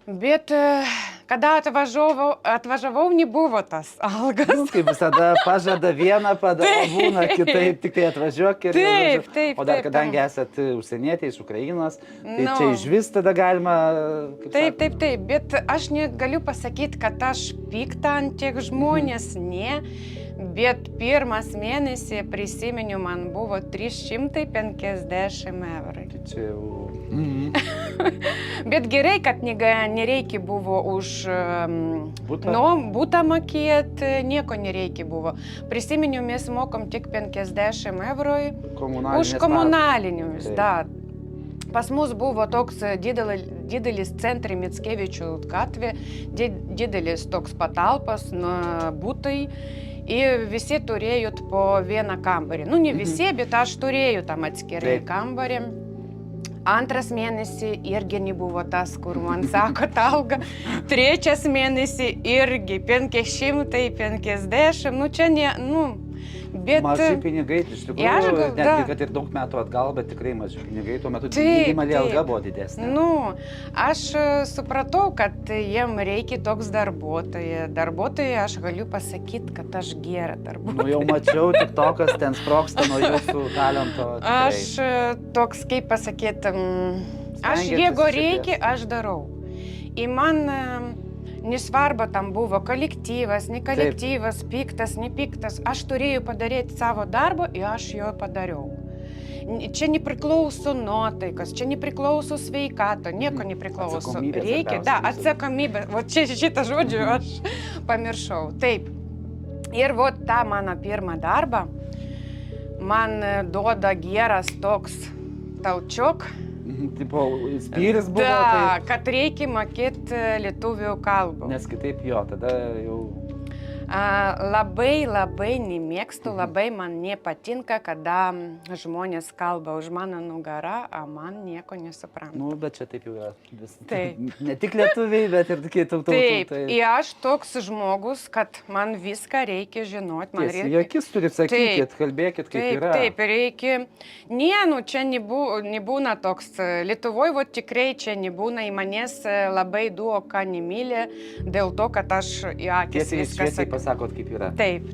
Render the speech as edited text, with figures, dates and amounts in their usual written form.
Bet kada atvažiavau, nebuvo tas algas. Nu, kaip visada pažada vieną, būna kitaip, tik tai atvažiuok ir... Taip, taip. O dar kadangi esat užsienietė iš Ukrainos, tai No. čia iš vis tada galima... Taip. Bet aš negaliu pasakyti, kad aš pikta ant tiek žmonės, ne. Bet pirmas mėnesį, prisimenu, man buvo 350 eurų. Tai čia jau... Bet gerai, kad nereikia buvo už butą mokėti, nieko nereikia buvo. Prisimenu, mes mokom tik 50 eurų už komunalinius. Da. Pas mus buvo toks didelis centrai Mickevičių gatvė, didelis toks patalpas, butai. Ir visi turėjot po vieną kambarį. Nu, ne visi, bet aš turėjau tam atskirai kambarį. Antras mėnesį irgi nebuvo tas, kur man sako alga. Trečias mėnesį irgi 550. Nu, čia ne, bet... Maži pinigai, iš tikrųjų, netgi kad ir daug metų atgal, bet tikrai maži pinigai, tuo metu minimali alga buvo didesnė. Nu, aš supratau, kad jiem reikia toks darbuotojai. Darbuotojai, aš galiu pasakyti, kad aš gera darbuotoja. Nu, jau mačiau, tik tokas ten sproksta nuo jūsų talento. Tikrai. Aš toks, kaip pasakyti, aš jeigu reikia, aš darau. Ir man... Nesvarbu, tam buvo kolektyvas, ne kolektyvas, piktas, nepiktas. Aš turėjau padaryti savo darbą ir aš jo padariau. Čia nepriklauso nuotaikas, čia nepriklauso sveikato, nieko nepriklauso. Reikia, atsakomybė. Va čia šitą žodžių aš pamiršau. Taip. Ir vot tą mano pirmą darbą man duoda geras toks taučiok. Tipo, spyris buvo. Da, kad reikia mokėti lietuvių kalbą. Nes kitaip jo, tada jau... Labai nemėgstu, labai man nepatinka, kada žmonės kalba už mano nugarą, o man nieko nesupranta. Nu, bet čia taip jau yra. Taip. Ne tik lietuviai, bet ir kitų tautų. Taip, ir aš toks žmogus, kad man viską reikia žinoti. Tiesiai, į akis turit sakykit, kalbėkit, kaip yra. Taip, reikia. Ne, čia nebūna toks. Lietuvoje tikrai čia nebūna, į manęs labai daug ką nemylė, dėl to, kad aš į akis viską sakau. Pasakot, kaip yra. Taip.